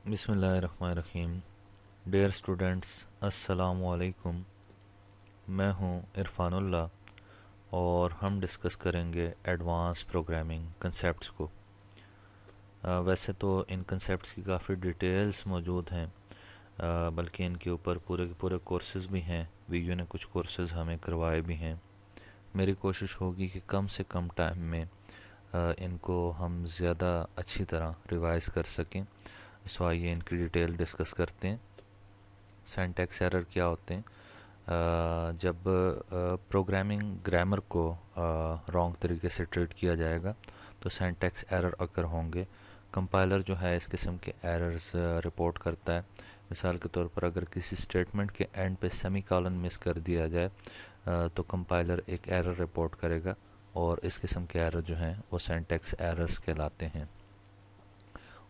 बिस्मिल्लाहिर्रहमानिर्रहीम। Dear students, अस्सलामु अलैकुम। मैं हूं इरफानुल्लाह और हम डिस्कस करेंगे एडवांस प्रोग्रामिंग कंसेप्ट्स को। वैसे तो इन कंसेप्ट्स की काफ़ी डिटेल्स मौजूद हैं, बल्कि इनके ऊपर पूरे के पूरे कोर्सेज़ भी हैं। वीयू ने कुछ कोर्सेज़ हमें करवाए भी हैं। मेरी कोशिश होगी कि कम से कम टाइम में इनको हम ज़्यादा अच्छी तरह रिवाइज़ कर सकें। सो आइए इनकी डिटेल डिस्कस करते हैं। सिंटैक्स एरर क्या होते हैं? जब प्रोग्रामिंग ग्रामर को रॉन्ग तरीके से ट्रीट किया जाएगा तो सिंटैक्स एरर अकर होंगे। कंपाइलर जो है इस किस्म के एरर्स रिपोर्ट करता है। मिसाल के तौर पर अगर किसी स्टेटमेंट के एंड पे सेमी कॉलन मिस कर दिया जाए तो कंपाइलर एक एरर रिपोर्ट करेगा और इस किस्म के एरर जो हैं वो सिंटैक्स एरर्स कहलाते हैं।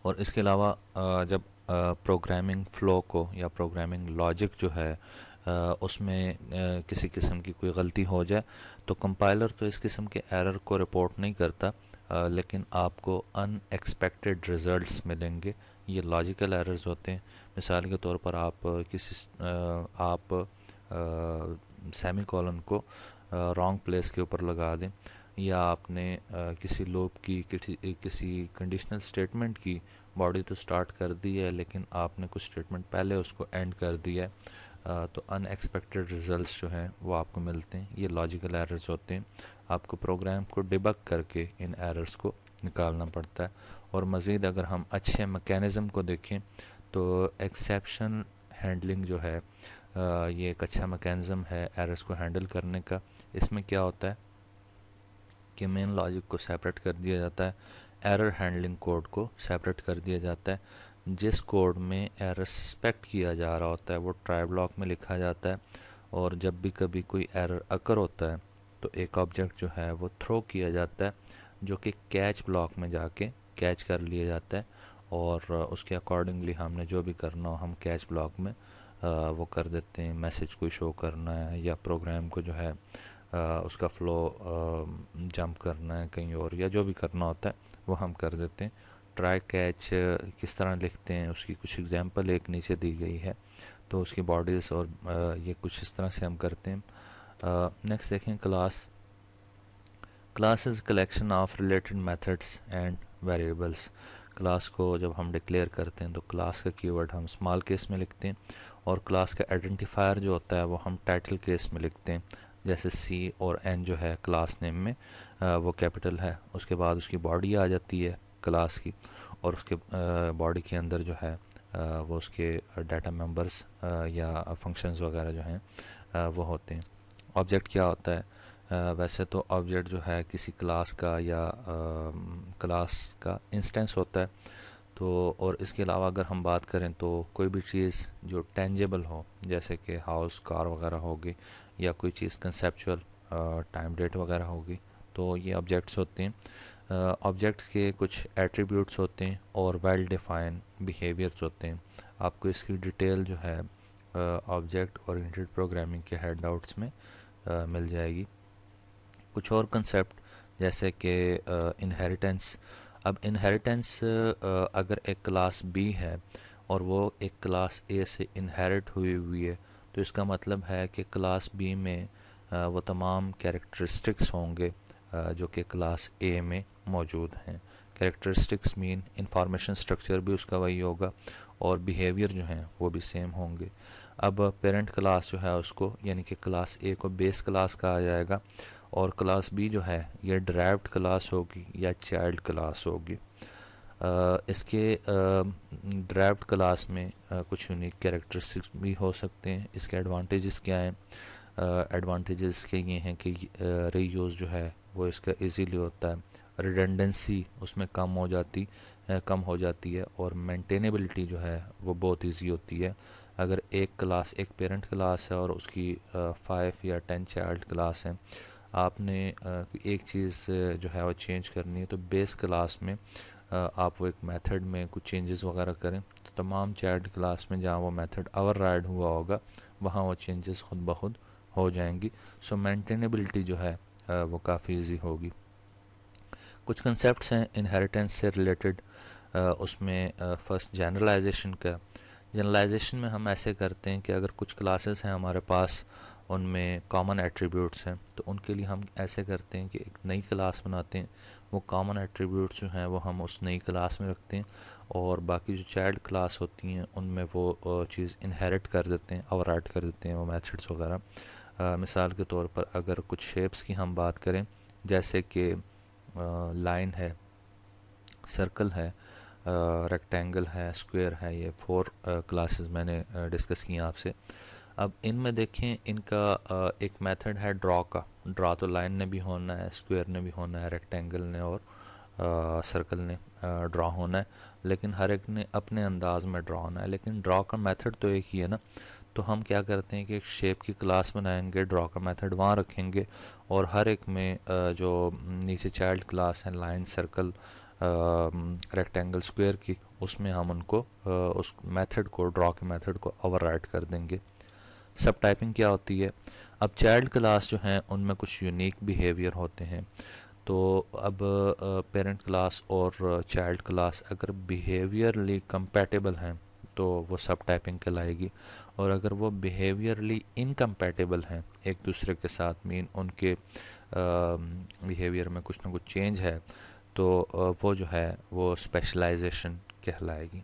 और इसके अलावा जब प्रोग्रामिंग फ़्लो को या प्रोग्रामिंग लॉजिक जो है उसमें किसी किस्म की कोई गलती हो जाए तो कंपाइलर तो इस किस्म के एरर को रिपोर्ट नहीं करता, लेकिन आपको अनएक्सपेक्टेड रिज़ल्ट्स मिलेंगे। ये लॉजिकल एरर्स होते हैं। मिसाल के तौर पर आप सेमी कॉलन को रॉन्ग प्लेस के ऊपर लगा दें, या आपने किसी लूप की किसी कंडीशनल स्टेटमेंट की बॉडी तो स्टार्ट कर दी है लेकिन आपने कुछ स्टेटमेंट पहले उसको एंड कर दिया है, तो अनएक्सपेक्टेड रिजल्ट्स जो हैं वो आपको मिलते हैं। ये लॉजिकल एरर्स होते हैं। आपको प्रोग्राम को डिबग करके इन एरर्स को निकालना पड़ता है। और मज़ीद अगर हम अच्छे मैकेनिज़्म को देखें तो एक्सेप्शन हैंडलिंग जो है ये एक अच्छा मैकेनिज़्म है एरर्स को हैंडल करने का। इसमें क्या होता है कि मेन लॉजिक को सेपरेट कर दिया जाता है, एरर हैंडलिंग कोड को सेपरेट कर दिया जाता है। जिस कोड में एरर सस्पेक्ट किया जा रहा होता है वो ट्राई ब्लॉक में लिखा जाता है, और जब भी कभी कोई एरर अकर होता है तो एक ऑब्जेक्ट जो है वो थ्रो किया जाता है, जो कि कैच ब्लॉक में जाके कैच कर लिया जाता है, और उसके अकॉर्डिंगली हमने जो भी करना हो हम कैच ब्लॉक में वो कर देते हैं। मैसेज को शो करना है या प्रोग्राम को जो है उसका फ़्लो जंप करना है कहीं और, या जो भी करना होता है वो हम कर देते हैं। ट्राई कैच किस तरह लिखते हैं उसकी कुछ एग्जांपल एक नीचे दी गई है, तो उसकी बॉडीज़ और ये कुछ इस तरह से हम करते हैं। नेक्स्ट देखें class is collection of related methods and variables. Class को जब हम डिक्लेयर करते हैं तो क्लास का कीवर्ड हम स्मॉल केस में लिखते हैं, और क्लास का आइडेंटिफायर जो होता है वो हम टाइटल केस में लिखते हैं। जैसे सी और एन जो है क्लास नेम में वो कैपिटल है। उसके बाद उसकी बॉडी आ जाती है क्लास की, और उसके बॉडी के अंदर जो है वो उसके डाटा मेंबर्स या फंक्शंस वगैरह जो हैं वो होते हैं। ऑब्जेक्ट क्या होता है? वैसे तो ऑब्जेक्ट जो है किसी क्लास का या क्लास का इंस्टेंस होता है। तो और इसके अलावा अगर हम बात करें तो कोई भी चीज़ जो टेंजेबल हो, जैसे कि हाउस कार वगैरह होगी, या कोई चीज़ कंसेप्चुअल टाइम डेट वगैरह होगी, तो ये ऑब्जेक्ट्स होते हैं। ऑब्जेक्ट्स के कुछ एट्रीब्यूट्स होते हैं और वेल डिफाइन बिहेवियर्स होते हैं। आपको इसकी डिटेल जो है ऑब्जेक्ट ओरिएंटेड प्रोग्रामिंग के हैंडआउट्स में मिल जाएगी। कुछ और कंसेप्ट जैसे कि इनहेरिटेंस। अब इनहेरिटेंस अगर एक क्लास बी है और वो एक क्लास ए से इनहेरिट हुई है तो इसका मतलब है कि क्लास बी में वो तमाम कैरेक्टरिस्टिक्स होंगे जो कि क्लास ए में मौजूद हैं। कैरेक्टरिस्टिक्स मीन इंफॉर्मेशन स्ट्रक्चर भी उसका वही होगा और बिहेवियर जो हैं वो भी सेम होंगे। अब पेरेंट क्लास जो है उसको यानी कि क्लास ए को बेस क्लास कहा जाएगा, और क्लास बी जो है ये ड्राइव्ड क्लास होगी या चाइल्ड क्लास होगी। इसके ड्राइव्ड क्लास में कुछ यूनिक कैरेक्टरिस्टिक्स भी हो सकते हैं। इसके एडवांटेजेस क्या हैं? एडवांटेजेस के ये हैं कि रीयूज़ जो है वो इसका इजीली होता है, रिडंडेंसी उसमें कम हो जाती है, और मेंटेनेबिलिटी जो है वो बहुत इजी होती है। अगर एक क्लास एक पेरेंट क्लास है और उसकी 5 या 10 चाइल्ड क्लास हैं, आपने एक चीज़ जो है वो चेंज करनी है तो बेस क्लास में आप वो एक मेथड में कुछ चेंजेस वगैरह करें तो तमाम चाइल्ड क्लास में जहाँ वो मेथड ओवरराइड हुआ होगा वहाँ वो चेंजेस खुद ब खुद हो जाएंगी। सो मेंटेनेबिलिटी जो है वो काफ़ी इजी होगी। कुछ कंसेप्ट्स हैं इनहेरिटेंस से रिलेटेड। उसमें फर्स्ट जनरलाइजेशन का। जनरलाइजेशन में हम ऐसे करते हैं कि अगर कुछ क्लासेस हैं हमारे पास, उनमें कॉमन एट्रीब्यूट्स हैं, तो उनके लिए हम ऐसे करते हैं कि एक नई क्लास बनाते हैं। वो कॉमन एट्रीब्यूट्स जो हैं वो हम उस नई क्लास में रखते हैं, और बाकी जो चाइल्ड क्लास होती हैं उनमें वो चीज़ इनहेरिट कर देते हैं, ओवरराइड कर देते हैं वो मेथड्स वगैरह। मिसाल के तौर पर अगर कुछ शेप्स की हम बात करें, जैसे कि लाइन है, सर्कल है, रेक्टेंगल है, स्क्वायर है, ये 4 क्लासेस मैंने डिस्कस किए आपसे। अब इनमें देखें, इनका एक मेथड है ड्रॉ का। ड्रॉ तो लाइन ने भी होना है, स्क्वायर ने भी होना है, रेक्टेंगल ने और सर्कल ने ड्रॉ होना है, लेकिन हर एक ने अपने अंदाज में ड्रॉ होना है। लेकिन ड्रॉ का मेथड तो एक ही है ना। तो हम क्या करते हैं कि एक शेप की क्लास बनाएंगे, ड्रॉ का मेथड वहाँ रखेंगे, और हर एक में जो नीचे चाइल्ड क्लास है, लाइन, सर्कल, रेक्टेंगल, स्क्वायर की, उसमें हम उनको उस मेथड को, ड्रॉ के मेथड को ओवरराइड कर देंगे। सब टाइपिंग क्या होती है? अब चाइल्ड क्लास जो हैं उनमें कुछ यूनिक बिहेवियर होते हैं। तो अब पेरेंट क्लास और चाइल्ड क्लास अगर बिहेवियरली कंपैटिबल हैं तो वो सब टाइपिंग कहलाएगी, और अगर वो बिहेवियरली इनकम्पैटिबल हैं एक दूसरे के साथ, मीन उनके बिहेवियर में कुछ ना कुछ चेंज है, तो वो जो है वो स्पेशलाइजेशन कहलाएगी।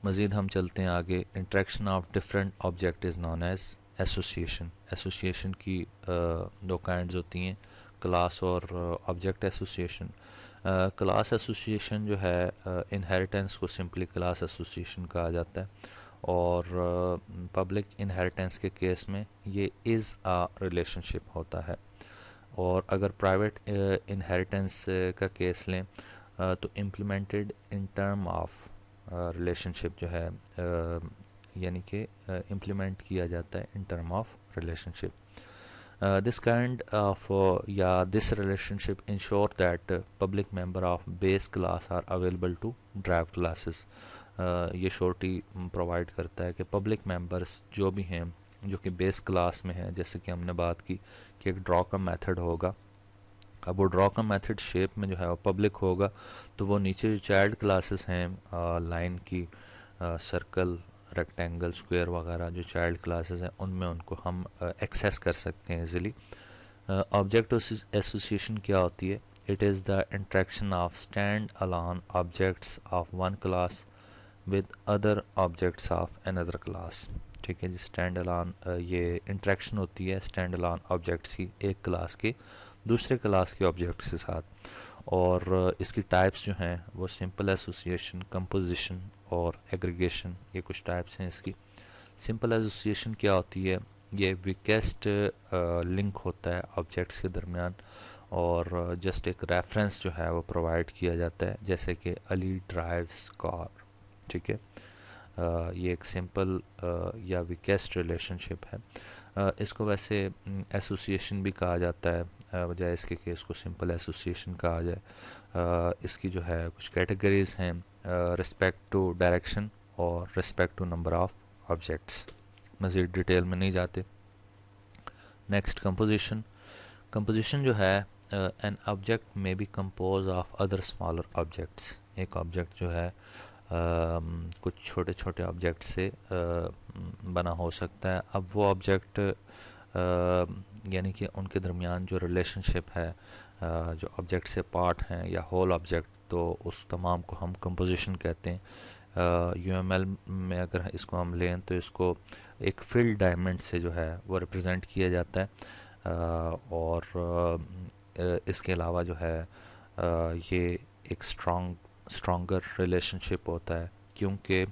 मज़ीद हम चलते हैं आगे। Interaction of different object is known as association. Association की दो काइंड्स होती हैं, क्लास और ऑब्जेक्ट एसोसिएशन। क्लास एसोसिएशन जो है, इनहेरिटेंस को सिंपली क्लास एसोसिएशन कहा जाता है, और पब्लिक इनहेरिटेंस के केस में ये इज़ आ रिलेशनशिप होता है। और अगर प्राइवेट इनहेरिटेंस का केस लें, तो implemented in term of relationship जो है, यानी कि इम्प्लीमेंट किया जाता है in term of relationship. This kind of this relationship ensure that public member of base class are available to derived classes. ये श्योरिटी प्रोवाइड करता है कि पब्लिक मेंबर्स जो भी हैं, जो कि बेस क्लास में हैं, जैसे कि हमने बात की कि एक ड्रॉ का मेथड होगा। अब वो ड्रॉ का मेथड शेप में जो है वो पब्लिक होगा, तो वो नीचे जो चाइल्ड क्लासेस हैं, लाइन की, सर्कल, रेक्टेंगल, स्क्वायर वगैरह जो चाइल्ड क्लासेस हैं, उनमें उनको हम एक्सेस कर सकते हैं इजीली। ऑब्जेक्ट एसोसिएशन क्या होती है? It is the interaction of stand alone objects of one class with other objects of another class. ठीक है जी, स्टैंड अलोन, ये इंट्रैक्शन होती है स्टैंड अलोन ऑब्जेक्ट्स की, एक क्लास की दूसरे क्लास के ऑब्जेक्ट्स के साथ। और इसकी टाइप्स जो हैं वो सिंपल एसोसिएशन, कंपोजिशन और एग्रीगेशन, ये कुछ टाइप्स हैं इसकी। सिंपल एसोसिएशन क्या होती है? ये वीकेस्ट लिंक होता है ऑब्जेक्ट्स के दरमियान, और जस्ट एक रेफरेंस जो है वो प्रोवाइड किया जाता है, जैसे कि अली ड्राइव्स कार। ठीक है, ये एक सिंपल या वीकेस्ट रिलेशनशिप है। इसको वैसे एसोसिएशन भी कहा जाता है, बजाय इसके कि इसको सिंपल एसोसिएशन कहा जाए। इसकी जो है कुछ कैटेगरीज हैं, रिस्पेक्ट टू डायरेक्शन और respect to number of objects. मज़ीद डिटेल में नहीं जाते। Next, composition. कंपोजिशन जो है, एन ऑब्जेक्ट में be compose of other smaller objects. एक ऑब्जेक्ट जो है कुछ छोटे छोटे ऑब्जेक्ट से बना हो सकता है। अब वो ऑब्जेक्ट यानी कि उनके दरमियान जो रिलेशनशिप है, जो ऑब्जेक्ट से पार्ट हैं या होल ऑब्जेक्ट, तो उस तमाम को हम कंपोजिशन कहते हैं। यूएमएल में अगर इसको हम लें तो इसको एक फील्ड डायमंड से जो है वो रिप्रेजेंट किया जाता है। और इसके अलावा जो है ये एक स्ट्रॉन्गर रिलेशनशिप होता है, क्योंकि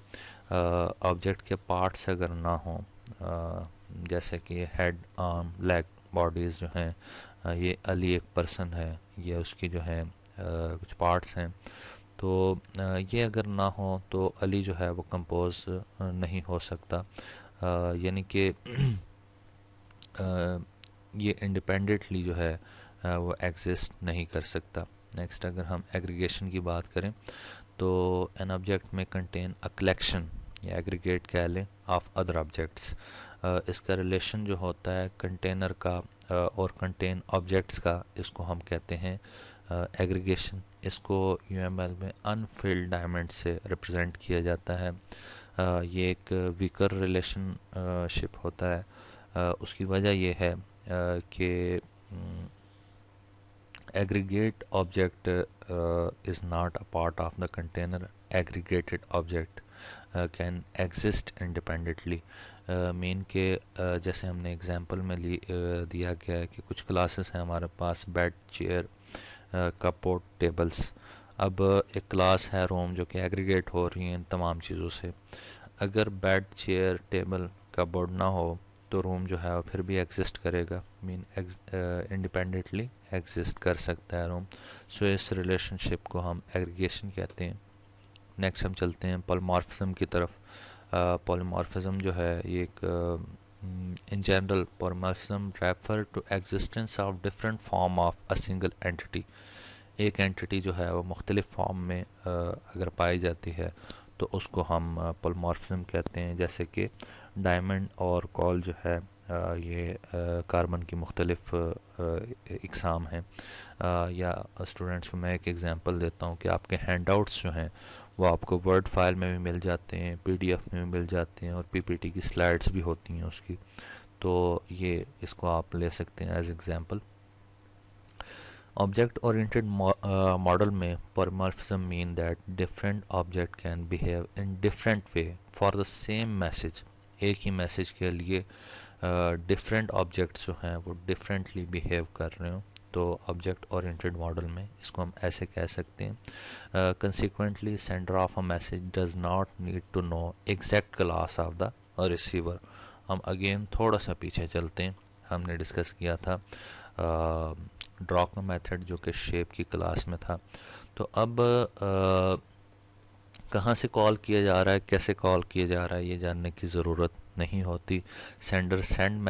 ऑब्जेक्ट के पार्ट्स अगर ना हों, जैसे कि हेड, आर्म, लेग, बॉडीज़ जो हैं, ये अली एक पर्सन है, ये उसकी जो है कुछ पार्ट्स हैं, तो ये अगर ना हो तो अली जो है वो कंपोज नहीं हो सकता। यानी कि ये इंडिपेंडेंटली जो है वो एग्जिस्ट नहीं कर सकता। नेक्स्ट, अगर हम एग्रीगेशन की बात करें तो एन ऑब्जेक्ट में कंटेन अ कलेक्शन या एग्रीगेट कह लें ऑफ अदर ऑब्जेक्ट्स। इसका रिलेशन जो होता है कंटेनर का और कंटेन ऑब्जेक्ट्स का, इसको हम कहते हैं एग्रीगेशन। इसको UML में अनफिल्ड डायमंड से रिप्रेजेंट किया जाता है। ये एक वीकर रिलेशनशिप होता है। उसकी वजह ये है कि aggregate object is not a part of the container. Aggregated object can exist independently. Main के जैसे हमने एग्जांपल में दिया गया है कि कुछ क्लासेस हैं हमारे पास, बेड, चेयर, कपबोर्ड, टेबल्स। अब एक क्लास है रूम जो कि एग्रीगेट हो रही है इन तमाम चीज़ों से। अगर बेड, चेयर, टेबल, कपबोर्ड ना हो तो रूम जो है वो फिर भी एग्जिस्ट करेगा, मीन इंडिपेंडेंटली एग्जिस्ट कर सकता है रूम। सो इस रिलेशनशिप को हम एग्रीगेशन कहते हैं। नेक्स्ट हम चलते हैं पॉलीमॉर्फिज्म की तरफ। पॉलीमॉर्फिज्म जो है ये एक in general polymorphism refer to existence of different form of a single entity. एक एंटिटी जो है वो मुख्तलिफ फॉर्म में अगर पाई जाती है तो उसको हम पॉलीमॉर्फिज्म कहते हैं। जैसे कि डायमंड और कॉल जो है ये कार्बन की मुख्तलिफ इकसाम हैं। या स्टूडेंट्स को मैं एक एग्जांपल देता हूँ कि आपके हैंडआउट्स जो हैं वो आपको वर्ड फाइल में भी मिल जाते हैं, PDF में भी मिल जाते हैं, और PPT की स्लाइड्स भी होती हैं उसकी। तो ये इसको आप ले सकते हैं as example. Object oriented model में polymorphism mean that different object can behave in different way for the same message. एक ही मैसेज के लिए डिफरेंट ऑब्जेक्ट्स जो हैं वो डिफरेंटली बिहेव कर रहे हो, तो ऑब्जेक्ट ओरिएंटेड मॉडल में इसको हम ऐसे कह सकते हैं। Consequently sender of a message does not need to know exact class of the receiver. हम अगेन थोड़ा सा पीछे चलते हैं। हमने डिस्कस किया था ड्रॉ का मेथड जो कि शेप की क्लास में था। तो अब कहाँ से कॉल किया जा रहा है, कैसे कॉल किया जा रहा है, ये जानने की ज़रूरत नहीं होती। Sender send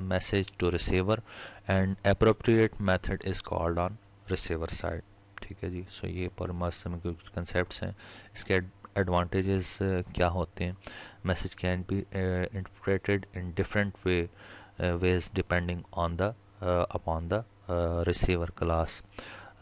message to receiver and appropriate method is called on receiver side. ठीक है जी। सो ये पॉलीमॉर्फिज्म के कुछ कंसेप्ट्स हैं। इसके एडवांटेजेस क्या होते हैं? Message can be interpreted in different ways depending on the upon the receiver class.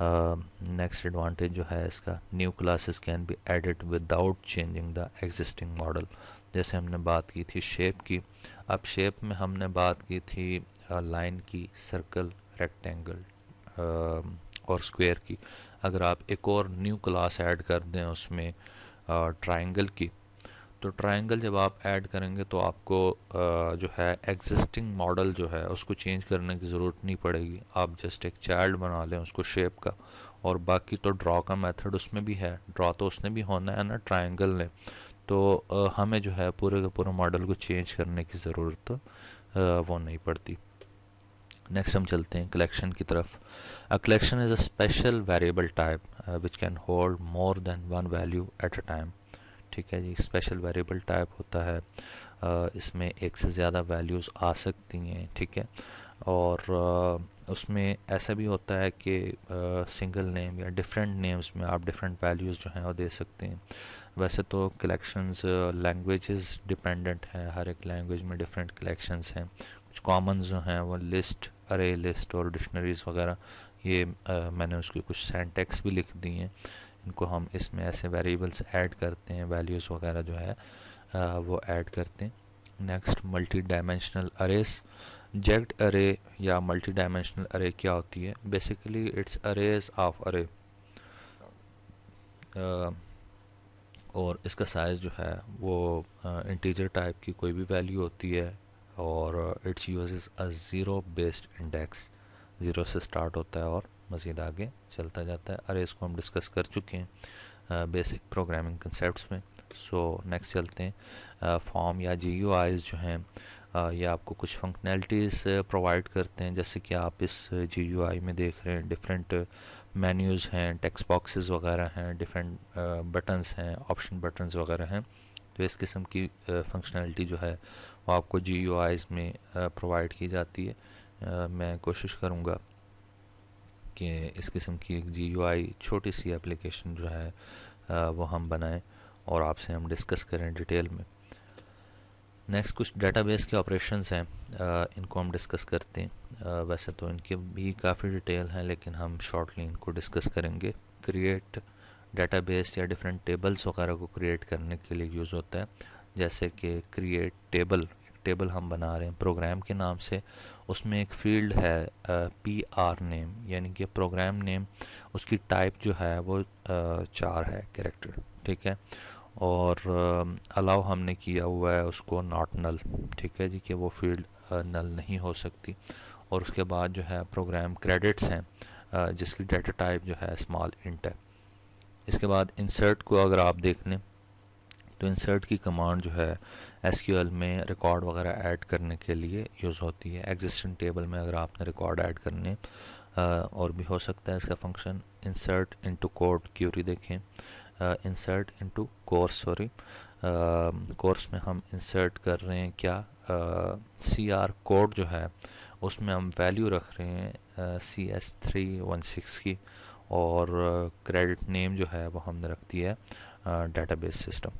Next advantage जो है इसका, new classes can be added without changing the existing model. जैसे हमने बात की थी शेप की। अब शेप में हमने बात की थी लाइन की, सर्कल, रेक्टेंगल और स्क्वायर की। अगर आप एक और न्यू क्लास ऐड कर दें उसमें ट्रायंगल की, तो ट्रायंगल जब आप ऐड करेंगे तो आपको जो है एग्जिस्टिंग मॉडल जो है उसको चेंज करने की ज़रूरत नहीं पड़ेगी। आप जस्ट एक चाइल्ड बना लें उसको शेप का, और बाकी तो ड्रॉ का मेथड उसमें भी है, ड्रॉ तो उसने भी होना है ना ट्रायंगल ने। तो हमें जो है पूरे के पूरे मॉडल को चेंज करने की ज़रूरत वो नहीं पड़ती। नेक्स्ट हम चलते हैं कलेक्शन की तरफ। A collection is a special variable type which can hold more than one value at a time. ठीक है जी। स्पेशल वेरिएबल टाइप होता है, इसमें एक से ज़्यादा वैल्यूज़ आ सकती हैं। ठीक है। और उसमें ऐसा भी होता है कि सिंगल नेम या डिफरेंट नेम्स में आप डिफरेंट वैल्यूज़ जो हैं वो दे सकते हैं। वैसे तो कलेक्शंस लैंग्वेजेस डिपेंडेंट हैं, हर एक लैंग्वेज में डिफरेंट कलेक्शंस हैं। कुछ कॉमन जो हैं वो लिस्ट, अरे लिस्ट और डिक्शनरीज वगैरह, ये मैंने उसकी कुछ सिंटैक्स भी लिख दी हैं। इनको हम इसमें ऐसे वेरिएबल्स ऐड करते हैं, वैल्यूज़ वगैरह जो है वो ऐड करते हैं। Next multi dimensional arrays. Jagged array या मल्टी डायमेंशनल अरे क्या होती है? बेसिकली इट्स अरेज ऑफ अरे, और इसका साइज़ जो है वो इंटीजर टाइप की कोई भी वैल्यू होती है, और it's uses a zero based index. Zero से स्टार्ट होता है और मज़ीद आगे चलता जाता है। अरे इसको हम डिस्कस कर चुके हैं बेसिक प्रोग्रामिंग कंसेप्ट्स में। सो नेक्स्ट चलते हैं। फॉर्म या GUIs जो हैं ये आपको कुछ फंक्शनैलिटीज़ प्रोवाइड करते हैं। जैसे कि आप इस GUI में देख रहे हैं डिफरेंट मेन्यूज़ हैं, टेक्स्ट बॉक्सेस वगैरह हैं, डिफरेंट बटन्स हैं, ऑप्शन बटन्स वगैरह हैं। तो इस किस्म की फंक्शनैलिटी जो है वो आपको GUIs में प्रोवाइड की जाती है। मैं कोशिश करूँगा कि इस किस्म की एक GUI छोटी सी एप्लीकेशन जो है वो हम बनाएं और आपसे हम डिस्कस करें डिटेल में। नेक्स्ट कुछ डेटाबेस के ऑपरेशंस हैं, इनको हम डिस्कस करते हैं। वैसे तो इनके भी काफ़ी डिटेल हैं लेकिन हम शॉर्टली इनको डिस्कस करेंगे। क्रिएट डेटाबेस या डिफरेंट टेबल्स वगैरह को क्रिएट करने के लिए यूज़ होता है। जैसे कि क्रिएट टेबल, एक टेबल हम बना रहे हैं प्रोग्राम के नाम से, उसमें एक फील्ड है पी आर नेम, यानी कि प्रोग्राम नेम, उसकी टाइप जो है वो 4 है कैरेक्टर, ठीक है। और अलाउ हमने किया हुआ है उसको नॉट नल, ठीक है जी, कि वो फील्ड नल नहीं हो सकती। और उसके बाद जो है प्रोग्राम क्रेडिट्स हैं, जिसकी डाटा टाइप जो है स्मॉल इंट है। इसके बाद इंसर्ट को अगर आप देख लें तो इंसर्ट की कमांड जो है एसक्यूएल में रिकॉर्ड वगैरह ऐड करने के लिए यूज़ होती है। एग्जिस्टिंग टेबल में अगर आपने रिकॉर्ड ऐड करने और भी हो सकता है इसका function. Insert into code query देखें, insert into course, sorry course में हम इंसर्ट कर रहे हैं क्या, सी आर कोड जो है उसमें हम वैल्यू रख रहे हैं CS316 की, और क्रेडिट नेम जो है वो हमने रख दी है डेटाबेस सिस्टम।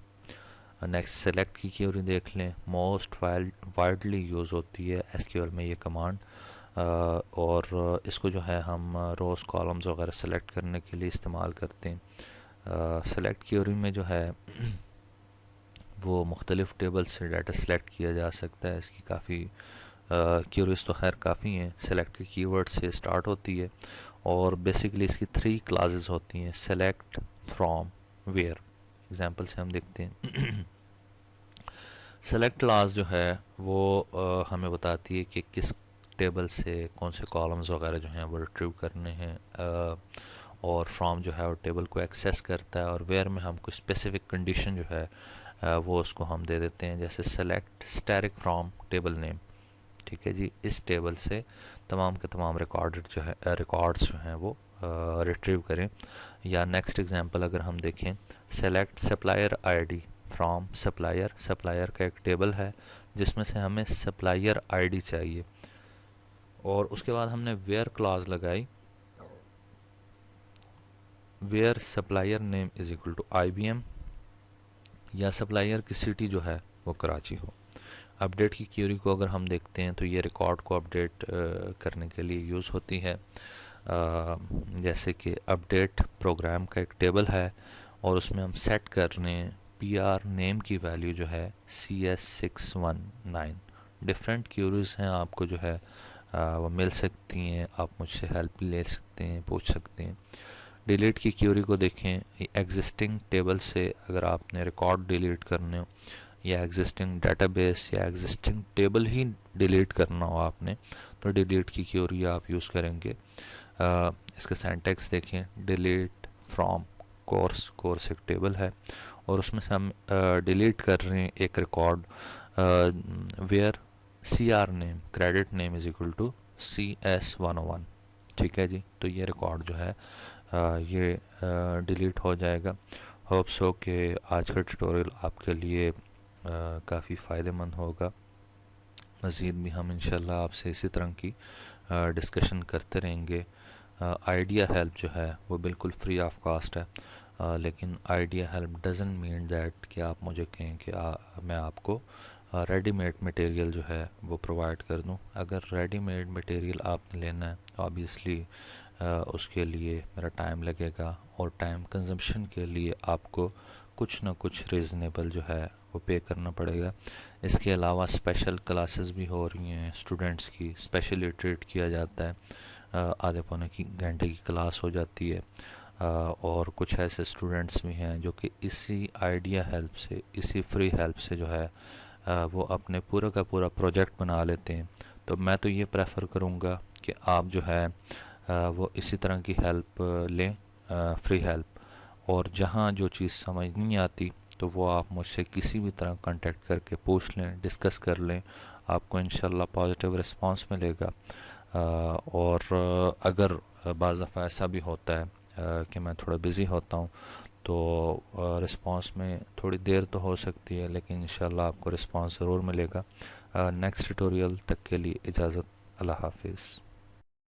नेक्स्ट सेलेक्ट की क्यूरी देख लें, मोस्ट वाइडली यूज़ होती है एसक्यूएल में ये कमांड, और इसको जो है हम रोज़ कॉलम्स वगैरह सेलेक्ट करने के लिए इस्तेमाल करते हैं। सेलेक्ट क्यूरी में जो है वो मुख्तलिफ़ टेबल से डाटा सेलेक्ट किया जा सकता है। इसकी काफ़ी क्यूरीज तो खैर काफ़ी हैं। सेलेक्ट के कीवर्ड से स्टार्ट होती है और बेसिकली इसकी 3 क्लासेस होती हैं, सेलेक्ट, फ्रॉम, वेयर। एग्जांपल से हम देखते हैं। सेलेक्ट क्लास जो है वो हमें बताती है कि किस टेबल से कौन से कॉलम्स वगैरह जो हैं वो रिट्रीव करने हैं, और फ्रॉम जो है वो टेबल को एक्सेस करता है, और वेयर में हम कुछ स्पेसिफिक कंडीशन जो है वो उसको हम दे देते हैं, जैसे select static from table name, ठीक है जी, इस टेबल से तमाम के तमाम रिकॉर्ड्स जो हैं वो रिट्रीव करें। या नेक्स्ट एग्जांपल अगर हम देखें, select supplier ID from supplier, supplier का एक टेबल है जिसमें से हमें सप्लायर आईडी चाहिए, और उसके बाद हमने वेयर क्लॉज लगाई, where supplier name is equal to IBM, या सप्लायर की सिटी जो है वो कराची हो। अपडेट की क्यूरी को अगर हम देखते हैं तो ये रिकॉर्ड को अपडेट करने के लिए यूज़ होती है। जैसे कि अपडेट प्रोग्राम का एक टेबल है और उसमें हम सेट कर रहे हैं PR नेम की वैल्यू जो है CS619। डिफरेंट क्यूरीज हैं, आपको जो है वो मिल सकती हैं, आप मुझसे हेल्प ले सकते हैं, पूछ सकते हैं। डिलीट की क्यूरी को देखें, एग्जिस्टिंग टेबल से अगर आपने रिकॉर्ड डिलीट करने हो या एग्जिस्टिंग डेटाबेस या एग्जिस्टिंग टेबल ही डिलीट करना हो आपने, तो डिलीट की क्यूरी आप यूज़ करेंगे। इसका सिंटैक्स देखें, डिलीट फ्रॉम कोर्स, कोर्स एक टेबल है और उसमें से हम डिलीट कर रहे हैं एक record, where CR name credit name is equal to CS101, ठीक है जी। तो ये रिकॉर्ड जो है ये डिलीट हो जाएगा। होप सो कि आज का ट्यूटोरियल आपके लिए काफ़ी फ़ायदेमंद होगा। मज़ीद भी हम इंशाल्लाह आपसे इसी तरह की डिस्कशन करते रहेंगे। आइडिया हेल्प जो है वो बिल्कुल फ्री ऑफ कॉस्ट है, लेकिन idea help doesn't mean that कि आप मुझे कहें कि मैं आपको रेडीमेड मटेरियल जो है वो प्रोवाइड कर दूं। अगर रेडीमेड मटेरियल आपने लेना है तो ऑब्वियसली उसके लिए मेरा टाइम लगेगा, और टाइम कंजम्पशन के लिए आपको कुछ ना कुछ रीज़नेबल जो है वो पे करना पड़ेगा। इसके अलावा स्पेशल क्लासेस भी हो रही हैं स्टूडेंट्स की, स्पेशली ट्रीट किया जाता है, आधे पौने की घंटे की क्लास हो जाती है, और कुछ ऐसे स्टूडेंट्स भी हैं जो कि इसी आइडिया हेल्प से, इसी फ्री हेल्प से जो है वो अपने पूरा का पूरा प्रोजेक्ट बना लेते हैं। तो मैं तो ये प्रेफर करूँगा कि आप जो है वो इसी तरह की हेल्प लें, फ्री हेल्प, और जहाँ जो चीज़ समझ नहीं आती तो वो आप मुझसे किसी भी तरह कांटेक्ट करके पूछ लें, डिस्कस कर लें, आपको इंशाल्लाह पॉजिटिव रिस्पांस मिलेगा। और अगर बाज़ दफ़ा ऐसा भी होता है कि मैं थोड़ा बिज़ी होता हूँ तो रिस्पांस में थोड़ी देर तो हो सकती है, लेकिन इंशाल्लाह आपको रिस्पांस ज़रूर मिलेगा। नेक्स्ट ट्यूटोरियल तक के लिए इजाज़त, अल्लाह हाफिज़।